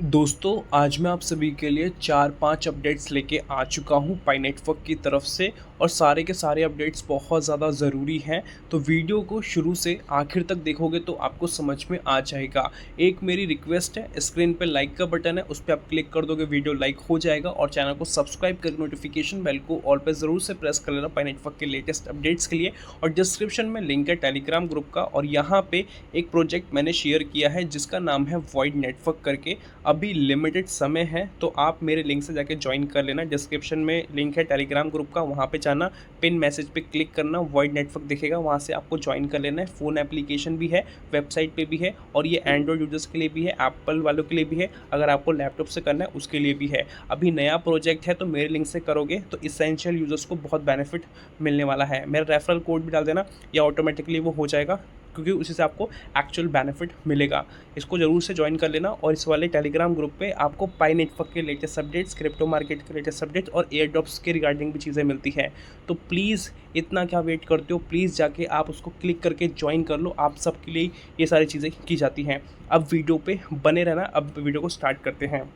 दोस्तों, आज मैं आप सभी के लिए 4-5 अपडेट्स लेके आ चुका हूँ पाई नेटवर्क की तरफ से और सारे के सारे अपडेट्स बहुत ज़्यादा ज़रूरी हैं। तो वीडियो को शुरू से आखिर तक देखोगे तो आपको समझ में आ जाएगा। एक मेरी रिक्वेस्ट है, स्क्रीन पे लाइक का बटन है, उस पर आप क्लिक कर दोगे, वीडियो लाइक हो जाएगा और चैनल को सब्सक्राइब करके नोटिफिकेशन बेल को ऑल पे ज़रूर से प्रेस कर लेना पाई नेटवर्क के लेटेस्ट अपडेट्स के लिए। और डिस्क्रिप्शन में लिंक है टेलीग्राम ग्रुप का और यहाँ पे एक प्रोजेक्ट मैंने शेयर किया है जिसका नाम है वॉइड नेटवर्क करके। अभी लिमिटेड समय है तो आप मेरे लिंक से जाके ज्वाइन कर लेना। डिस्क्रिप्शन में लिंक है टेलीग्राम ग्रुप का, वहाँ पे जाना, पिन मैसेज पे क्लिक करना, वॉइड नेटवर्क दिखेगा, वहाँ से आपको ज्वाइन कर लेना है। फ़ोन एप्लीकेशन भी है, वेबसाइट पे भी है और ये एंड्रॉयड यूजर्स के लिए भी है, एप्पल वालों के लिए भी है, अगर आपको लैपटॉप से करना है उसके लिए भी है। अभी नया प्रोजेक्ट है तो मेरे लिंक से करोगे तो इसेंशियल यूजर्स को बहुत बेनिफिट मिलने वाला है। मेरा रेफरल कोड भी डाल देना या ऑटोमेटिकली वो हो जाएगा, क्योंकि उसी से आपको एक्चुअल बेनिफिट मिलेगा। इसको ज़रूर से ज्वाइन कर लेना। और इस वाले टेलीग्राम ग्रुप पे आपको पाई नेटवर्क के लेटेस्ट अपडेट्स, क्रिप्टो मार्केट के लेटेस्ट अपडेट्स और एयर ड्रॉप्स के रिगार्डिंग भी चीज़ें मिलती हैं। तो प्लीज़ इतना क्या वेट करते हो, प्लीज़ जाके आप उसको क्लिक करके ज्वाइन कर लो। आप सबके लिए ये सारी चीज़ें की जाती हैं। अब वीडियो पे बने रहना। अब वीडियो को स्टार्ट करते हैं।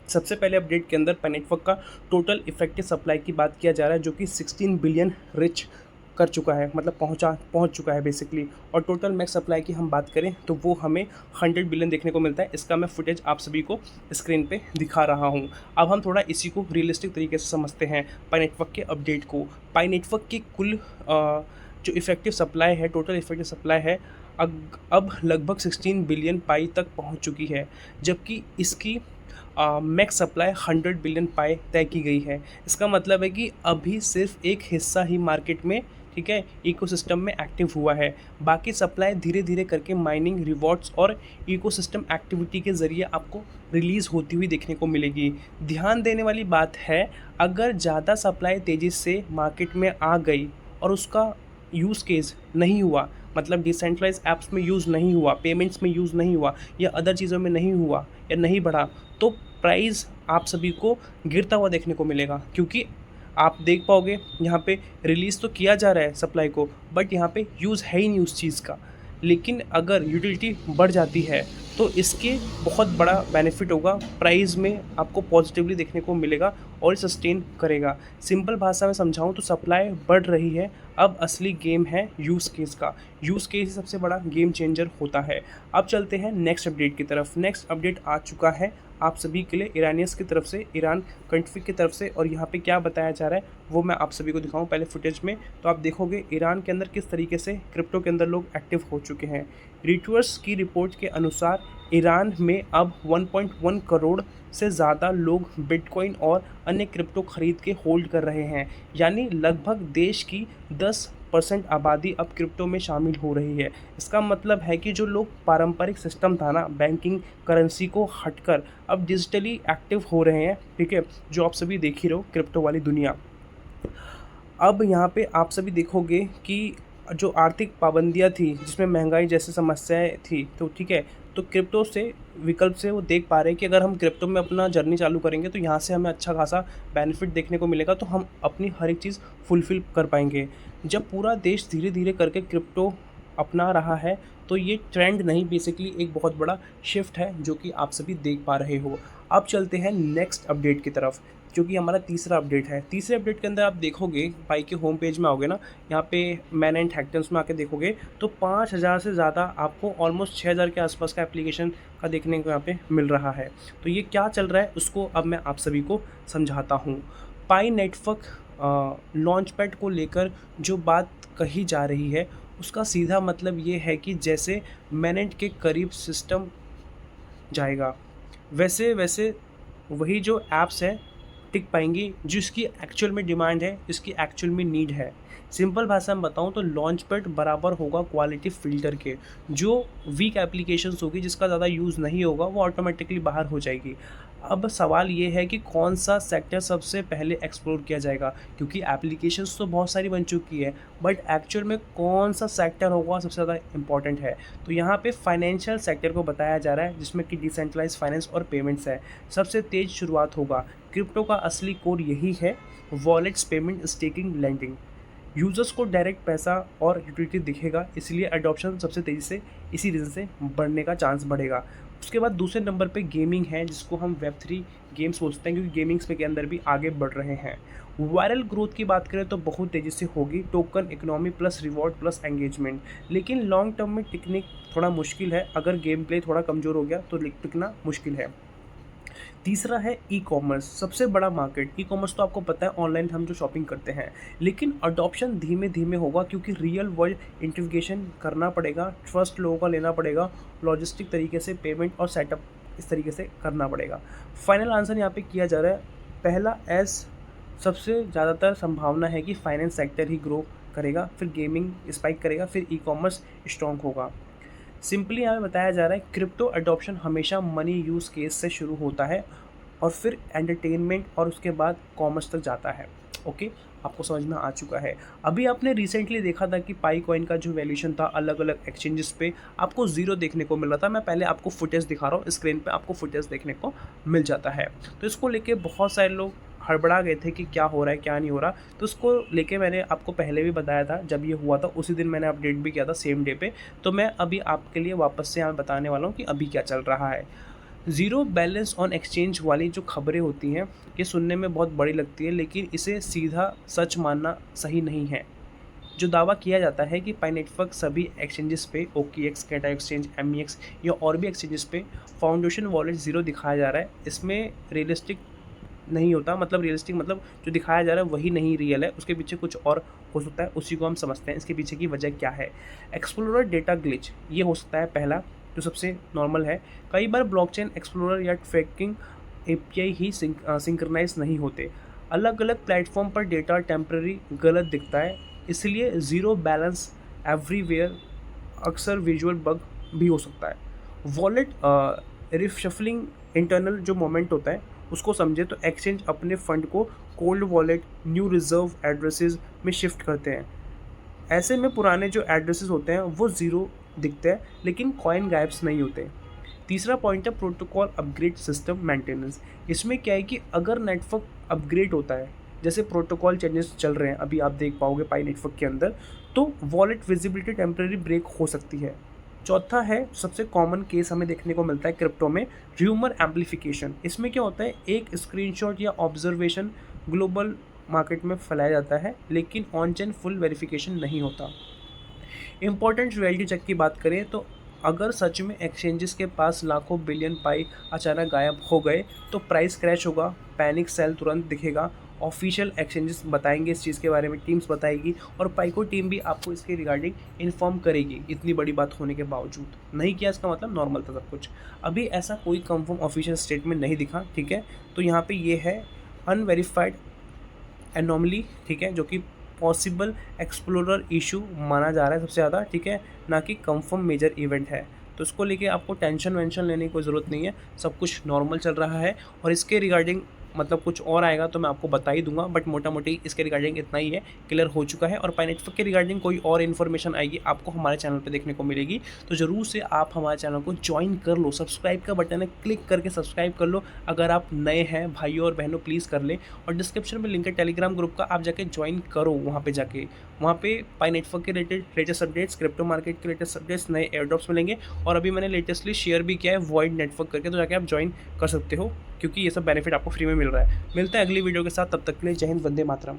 सबसे पहले अपडेट के अंदर पाई नेटवर्क का टोटल इफेक्टिव सप्लाई की बात किया जा रहा है, जो कि 16 बिलियन रिच कर चुका है, मतलब पहुंच चुका है बेसिकली। और टोटल मैक्स सप्लाई की हम बात करें तो वो हमें 100 बिलियन देखने को मिलता है। इसका मैं फुटेज आप सभी को स्क्रीन पे दिखा रहा हूं। अब हम थोड़ा इसी को रियलिस्टिक तरीके से समझते हैं, पाई नेटवर्क के अपडेट को। पाई नेटवर्क की कुल जो इफेक्टिव सप्लाई है, टोटल इफेक्टिव सप्लाई है, अब लगभग 16 बिलियन पाई तक पहुँच चुकी है, जबकि इसकी मैक्स सप्लाई 100 बिलियन पाई तय की गई है। इसका मतलब है कि अभी सिर्फ एक हिस्सा ही मार्केट में, ठीक है, इकोसिस्टम में एक्टिव हुआ है। बाकी सप्लाई धीरे धीरे करके माइनिंग, रिवॉर्ड्स और इकोसिस्टम एक्टिविटी के ज़रिए आपको रिलीज़ होती हुई देखने को मिलेगी। ध्यान देने वाली बात है, अगर ज़्यादा सप्लाई तेज़ी से मार्केट में आ गई और उसका यूज़ केस नहीं हुआ, मतलब डिसेंट्रलाइज ऐप्स में यूज़ नहीं हुआ, पेमेंट्स में यूज़ नहीं हुआ या अदर चीज़ों में नहीं हुआ या नहीं बढ़ा, तो प्राइस आप सभी को गिरता हुआ देखने को मिलेगा। क्योंकि आप देख पाओगे यहाँ पे रिलीज़ तो किया जा रहा है सप्लाई को, बट यहाँ पे यूज़ है ही नहीं उस चीज़ का। लेकिन अगर यूटिलिटी बढ़ जाती है तो इसके बहुत बड़ा बेनिफिट होगा, प्राइस में आपको पॉजिटिवली देखने को मिलेगा और सस्टेन करेगा। सिंपल भाषा में समझाऊं तो सप्लाई बढ़ रही है, अब असली गेम है यूज़ केस का। यूज़ केस ही सबसे बड़ा गेम चेंजर होता है। अब चलते हैं नेक्स्ट अपडेट की तरफ। नेक्स्ट अपडेट आ चुका है आप सभी के लिए ईरानियंस की तरफ से, ईरान कंट्री की तरफ से। और यहाँ पे क्या बताया जा रहा है वो मैं आप सभी को दिखाऊं पहले फुटेज में, तो आप देखोगे ईरान के अंदर किस तरीके से क्रिप्टो के अंदर लोग एक्टिव हो चुके हैं। रिट्यूअर्स की रिपोर्ट के अनुसार ईरान में अब 1.1 करोड़ से ज़्यादा लोग बिटकॉइन और अन्य क्रिप्टो खरीद के होल्ड कर रहे हैं। यानी लगभग देश की 10% आबादी अब क्रिप्टो में शामिल हो रही है। इसका मतलब है कि जो लोग पारंपरिक सिस्टम था ना, बैंकिंग करेंसी को हटकर अब डिजिटली एक्टिव हो रहे हैं, ठीक है, जो आप सभी देख ही रहो क्रिप्टो वाली दुनिया। अब यहाँ पे आप सभी देखोगे कि जो आर्थिक पाबंदियाँ थी, जिसमें महंगाई जैसी समस्याएं थी, तो ठीक है, तो क्रिप्टो से विकल्प से वो देख पा रहे हैं कि अगर हम क्रिप्टो में अपना जर्नी चालू करेंगे तो यहाँ से हमें अच्छा खासा बेनिफिट देखने को मिलेगा, तो हम अपनी हर एक चीज़ फुलफ़िल कर पाएंगे। जब पूरा देश धीरे धीरे करके क्रिप्टो अपना रहा है तो ये ट्रेंड नहीं, बेसिकली एक बहुत बड़ा शिफ्ट है जो कि आप सभी देख पा रहे हो। अब चलते हैं नेक्स्ट अपडेट की तरफ, जो कि हमारा तीसरा अपडेट है। तीसरे अपडेट के अंदर आप देखोगे, पाई के होम पेज में आओगे ना, यहाँ पे मैन एंड हैक्टर्स में आके देखोगे तो 5000 से ज़्यादा आपको ऑलमोस्ट 6000 के आसपास का एप्लीकेशन का देखने को यहाँ पे मिल रहा है। तो ये क्या चल रहा है उसको अब मैं आप सभी को समझाता हूँ। पाई नेटवर्क लॉन्च पैड को लेकर जो बात कही जा रही है उसका सीधा मतलब ये है कि जैसे मैनेट के करीब सिस्टम जाएगा, वैसे वैसे वही जो ऐप्स है टिक पाएंगी जिसकी एक्चुअल में डिमांड है, जिसकी एक्चुअल में नीड है। सिंपल भाषा में बताऊं तो लॉन्च पैड बराबर होगा क्वालिटी फ़िल्टर के। जो वीक एप्लीकेशंस होगी, जिसका ज़्यादा यूज़ नहीं होगा, वो ऑटोमेटिकली बाहर हो जाएगी। अब सवाल ये है कि कौन सा सेक्टर सबसे पहले एक्सप्लोर किया जाएगा, क्योंकि एप्लीकेशंस तो बहुत सारी बन चुकी है, बट एक्चुअल में कौन सा सेक्टर होगा सबसे ज़्यादा इंपॉर्टेंट है। तो यहाँ पे फाइनेंशियल सेक्टर को बताया जा रहा है, जिसमें कि डिसेंट्रलाइज फाइनेंस और पेमेंट्स है। सबसे तेज़ शुरुआत होगा। क्रिप्टो का असली कोर यही है, wallets, payment, staking, lending. Users को डायरेक्ट पैसा और यूटिलिटी दिखेगा, इसलिए अडॉप्शन सबसे तेज़ी से इसी रीज़न से बढ़ने का चांस बढ़ेगा। उसके बाद दूसरे नंबर पे गेमिंग है, जिसको हम वेब 3 गेम्स सोचते हैं, क्योंकि गेमिंग्स पे के अंदर भी आगे बढ़ रहे हैं। वायरल ग्रोथ की बात करें तो बहुत तेज़ी से होगी, token economy plus reward plus engagement, लेकिन लॉन्ग टर्म में टिकने थोड़ा मुश्किल है। अगर गेम प्ले थोड़ा कमज़ोर हो गया तो टिकना मुश्किल है। तीसरा है ई कॉमर्स, सबसे बड़ा मार्केट। ई कॉमर्स तो आपको पता है ऑनलाइन हम जो शॉपिंग करते हैं, लेकिन अडॉप्शन धीमे धीमे होगा, क्योंकि रियल वर्ल्ड इंटीग्रेशन करना पड़ेगा, ट्रस्ट लोगों का लेना पड़ेगा, लॉजिस्टिक तरीके से पेमेंट और सेटअप इस तरीके से करना पड़ेगा। फाइनल आंसर यहाँ पे किया जा रहा है पहला एस, सबसे ज़्यादातर संभावना है कि फाइनेंस सेक्टर ही ग्रो करेगा, फिर गेमिंग स्पाइक करेगा, फिर ई कॉमर्स स्ट्रॉन्ग होगा। सिंपली यहाँ पे बताया जा रहा है क्रिप्टो अडॉप्शन हमेशा मनी यूज़ केस से शुरू होता है और फिर एंटरटेनमेंट और उसके बाद कॉमर्स तक जाता है। ओके, आपको समझ में आ चुका है। अभी आपने रिसेंटली देखा था कि पाई कॉइन का जो वैल्यूएशन था अलग अलग एक्सचेंजेस पे आपको ज़ीरो देखने को मिल रहा था। मैं पहले आपको फुटेज दिखा रहा हूँ, स्क्रीन पे आपको फुटेज देखने को मिल जाता है। तो इसको लेके बहुत सारे लोग हड़बड़ा गए थे कि क्या हो रहा है क्या नहीं हो रहा। तो उसको लेके मैंने आपको पहले भी बताया था, जब ये हुआ था उसी दिन मैंने अपडेट भी किया था, सेम डे पे। तो मैं अभी आपके लिए वापस से यहाँ बताने वाला हूँ कि अभी क्या चल रहा है। ज़ीरो बैलेंस ऑन एक्सचेंज वाली जो खबरें होती हैं, ये सुनने में बहुत बड़ी लगती है, लेकिन इसे सीधा सच मानना सही नहीं है। जो दावा किया जाता है कि पाई नेटवर्क सभी एक्सचेंजेस पे, OKX, कैटा एक्सचेंज, MEX या और भी एक्सचेंजेस पे फाउंडेशन वॉलेट ज़ीरो दिखाया जा रहा है, इसमें रियलिस्टिक नहीं होता। मतलब रियलिस्टिक मतलब जो दिखाया जा रहा है वही नहीं रियल है, उसके पीछे कुछ और हो सकता है, उसी को हम समझते हैं इसके पीछे की वजह क्या है। एक्सप्लोरर डेटा ग्लिच, ये हो सकता है पहला, जो सबसे नॉर्मल है। कई बार ब्लॉकचेन एक्सप्लोरर या ट्रैकिंग API ही सिंक्रनाइज नहीं होते, अलग अलग प्लेटफॉर्म पर डेटा टेम्पररी गलत दिखता है, इसलिए ज़ीरो बैलेंस एवरीवेयर अक्सर विजुअल बग भी हो सकता है। वॉलेट रिशफलिंग, इंटरनल जो मोमेंट होता है उसको समझे तो एक्सचेंज अपने फंड को cold wallet, new reserve addresses में शिफ्ट करते हैं। ऐसे में पुराने जो एड्रेसेस होते हैं वो ज़ीरो दिखते हैं, लेकिन कॉइन गायब्स नहीं होते। तीसरा पॉइंट है प्रोटोकॉल अपग्रेड सिस्टम मेंटेनेंस। इसमें क्या है कि अगर नेटवर्क अपग्रेड होता है, जैसे प्रोटोकॉल चेंजेस चल रहे हैं अभी आप देख पाओगे पाई नेटवर्क के अंदर, तो वॉलेट विजिबिलिटी टेम्परेरी ब्रेक हो सकती है। चौथा है, सबसे कॉमन केस हमें देखने को मिलता है क्रिप्टो में, र्यूमर एम्पलीफिकेशन। इसमें क्या होता है, एक स्क्रीनशॉट या ऑब्जर्वेशन ग्लोबल मार्केट में फैलाया जाता है, लेकिन ऑन चेन फुल वेरिफिकेशन नहीं होता। इंपॉर्टेंट रियलिटी चेक की बात करें तो अगर सच में एक्सचेंजेस के पास लाखों बिलियन पाई अचानक गायब हो गए तो प्राइस क्रैश होगा, पैनिक सेल तुरंत दिखेगा। ऑफिशियल एक्सचेंजेस बताएंगे इस चीज़ के बारे में, टीम्स बताएगी, और पाइको टीम भी आपको इसके रिगार्डिंग इन्फॉर्म करेगी। इतनी बड़ी बात होने के बावजूद नहीं किया, इसका मतलब नॉर्मल था सब कुछ। अभी ऐसा कोई कंफर्म ऑफिशियल स्टेटमेंट नहीं दिखा, ठीक है। तो यहाँ पे ये है अनवेरीफाइड एनोमली, ठीक है, जो कि पॉसिबल एक्सप्लोरर इशू माना जा रहा है सबसे ज़्यादा, ठीक है, ना कि कंफर्म मेजर इवेंट है। तो इसको लेके आपको टेंशन वेंशन लेने की कोई ज़रूरत नहीं है, सब कुछ नॉर्मल चल रहा है। और इसके रिगार्डिंग मतलब कुछ और आएगा तो मैं आपको बता ही दूंगा, बट मोटा मोटी इसके रिगार्डिंग इतना ही है, क्लियर हो चुका है। और पाई नेटवर्क के रिगार्डिंग कोई और इन्फॉर्मेशन आएगी आपको हमारे चैनल पे देखने को मिलेगी, तो ज़रूर से आप हमारे चैनल को ज्वाइन कर लो। सब्सक्राइब का बटन है, क्लिक करके सब्सक्राइब कर लो। अगर आप नए हैं भाइयों और बहनों प्लीज़ कर लें, और डिस्क्रिप्शन में लिंक है टेलीग्राम ग्रुप का, आप जाके ज्वाइन करो। वहाँ पे पाई नेटवर्क के related latest updates, crypto market के लेटेस्ट अपडेट्स, नए एयरड्रॉप्स मिलेंगे। और अभी मैंने लेटेस्टली शेयर भी किया है वॉइड नेटवर्क करके, तो जाके आप ज्वाइन कर सकते हो, क्योंकि ये सब बेनिफिट आपको फ्री में मिल रहा है। मिलता है अगली वीडियो के साथ, तब तक के लिए जय हिंद, वंदे मातरम।